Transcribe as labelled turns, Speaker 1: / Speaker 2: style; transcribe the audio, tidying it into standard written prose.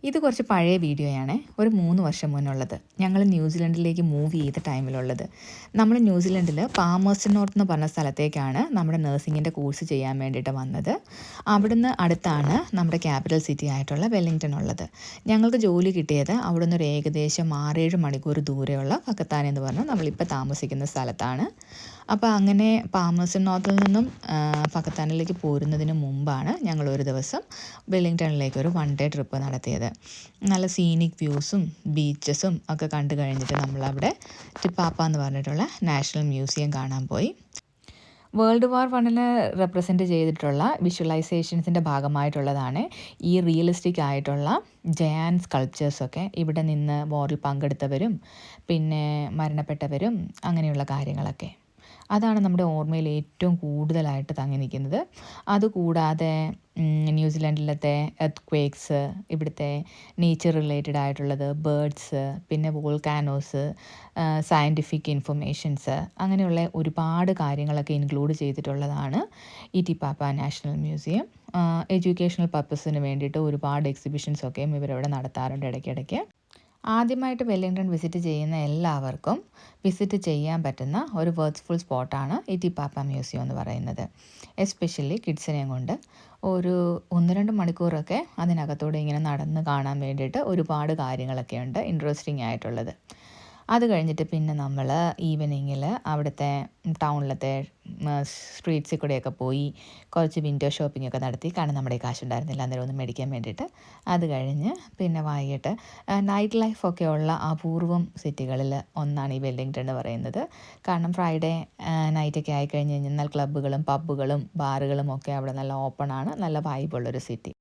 Speaker 1: ഇത് കുറച്ച് പഴയ വീഡിയോയാണ്. ഒരു 3 വർഷം മുന്നുള്ളത്. ഞങ്ങൾ ന്യൂസിലൻഡിലേക്ക് മൂവ് ചെയ്ത ടൈമിലുള്ളത്. നമ്മൾ ന്യൂസിലൻഡിൽ പാമേഴ്സ്റ്റൺ നോർത്ത് എന്ന് പറഞ്ഞ സ്ഥലത്തേക്കാണ് നമ്മുടെ നഴ്സിങ്ങിൻ്റെ കോഴ്സ് ചെയ്യാൻ വേണ്ടിയിട്ട് വന്നത്. അവിടുന്ന് അടുത്താണ് നമ്മുടെ ക്യാപിറ്റൽ സിറ്റി ആയിട്ടുള്ള വെല്ലിംഗ്ടൺ ഉള്ളത്. ഞങ്ങൾക്ക് ജോലി കിട്ടിയത് അവിടുന്ന് ഒരു ഏകദേശം 6-7 മണിക്കൂർ ദൂരെയുള്ള പക്കത്താൻ എന്ന് പറഞ്ഞാൽ നമ്മളിപ്പോൾ താമസിക്കുന്ന സ്ഥലത്താണ്. അപ്പോൾ അങ്ങനെ പാമേഴ്സ്റ്റൺ നോർത്തിൽ നിന്നും പക്കത്താനിലേക്ക് പോരുന്നതിന് മുമ്പാണ് ഞങ്ങൾ ഒരു ദിവസം വെല്ലിംഗ്ടണിലേക്ക് ഒരു 1 ഡേ ട്രിപ്പ് നടത്തിയത്. നല്ല സീനിക് വ്യൂസും ബീച്ചസും ഒക്കെ കണ്ടു കഴിഞ്ഞിട്ട് നമ്മളവിടെ ടിപ്പാപ്പ എന്ന് പറഞ്ഞിട്ടുള്ള നാഷണൽ മ്യൂസിയം കാണാൻ പോയി. വേൾഡ് വാർ 1 റെപ്രസെൻറ്റ് ചെയ്തിട്ടുള്ള വിഷ്വലൈസേഷൻസിൻ്റെ ഭാഗമായിട്ടുള്ളതാണ് ഈ റിയലിസ്റ്റിക് ആയിട്ടുള്ള ജയാൻ സ്കൾപ്ചേഴ്സൊക്കെ. ഇവിടെ നിന്ന് വാറിൽ പങ്കെടുത്തവരും പിന്നെ മരണപ്പെട്ടവരും അങ്ങനെയുള്ള കാര്യങ്ങളൊക്കെ. അതാണ് നമ്മുടെ ഓർമ്മയിൽ ഏറ്റവും കൂടുതലായിട്ട് തങ്ങി നിൽക്കുന്നത്. അതുകൂടാതെ ന്യൂസിലൻഡിലത്തെ എർത്ത്ക്വേക്സ്, ഇവിടുത്തെ നേച്ചർ റിലേറ്റഡ് ആയിട്ടുള്ളത്, ബേർഡ്സ്, പിന്നെ വോൾക്കാനോസ്, സയൻറ്റിഫിക് ഇൻഫർമേഷൻസ്, അങ്ങനെയുള്ള ഒരുപാട് കാര്യങ്ങളൊക്കെ ഇൻക്ലൂഡ് ചെയ്തിട്ടുള്ളതാണ് ഈ ടിപ്പാപ്പ നാഷണൽ മ്യൂസിയം. എഡ്യൂക്കേഷണൽ പർപ്പസിന് വേണ്ടിയിട്ട് ഒരുപാട് എക്സിബിഷൻസൊക്കെയും ഇവരവിടെ നടത്താറുണ്ട് ഇടയ്ക്കിടയ്ക്ക്. ആദ്യമായിട്ട് വെല്ലിംഗ്ടൺ വിസിറ്റ് ചെയ്യുന്ന എല്ലാവർക്കും വിസിറ്റ് ചെയ്യാൻ പറ്റുന്ന ഒരു വെർത്ത്ഫുൾ സ്പോട്ടാണ് ഈ ടിപ്പാപ്പ മ്യൂസിയം എന്ന് പറയുന്നത്. എസ്പെഷ്യലി കിഡ്സിനെയും കൊണ്ട് ഒരു 1-2 മണിക്കൂറൊക്കെ അതിനകത്തൂടെ ഇങ്ങനെ നടന്ന് കാണാൻ വേണ്ടിയിട്ട് ഒരുപാട് കാര്യങ്ങളൊക്കെ ഉണ്ട് ഇൻട്രസ്റ്റിംഗ് ആയിട്ടുള്ളത്. അത് കഴിഞ്ഞിട്ട് പിന്നെ നമ്മൾ ഈവനിങ്ങിൽ അവിടുത്തെ ടൗണിലത്തെ സ്ട്രീറ്റ്സിൽ കൂടെയൊക്കെ പോയി കുറച്ച് വിൻഡോ ഷോപ്പിംഗ് ഒക്കെ നടത്തി. കാരണം നമ്മുടെ കാശുണ്ടായിരുന്നില്ല അന്നേരം ഒന്നും മേടിക്കാൻ വേണ്ടിയിട്ട്. അത് കഴിഞ്ഞ് പിന്നെ വൈകിട്ട് നൈറ്റ് ലൈഫൊക്കെ ഉള്ള അപൂർവം സിറ്റികളിൽ ഒന്നാണ് ഈ വെല്ലിംഗ്ടൺ എന്ന് പറയുന്നത്. കാരണം ഫ്രൈഡേ നൈറ്റൊക്കെ ആയിക്കഴിഞ്ഞ് കഴിഞ്ഞാൽ ക്ലബ്ബുകളും പബ്ബുകളും ബാറുകളും ഒക്കെ അവിടെ നല്ല ഓപ്പണാണ്. നല്ല വൈബുള്ളൊരു സിറ്റി.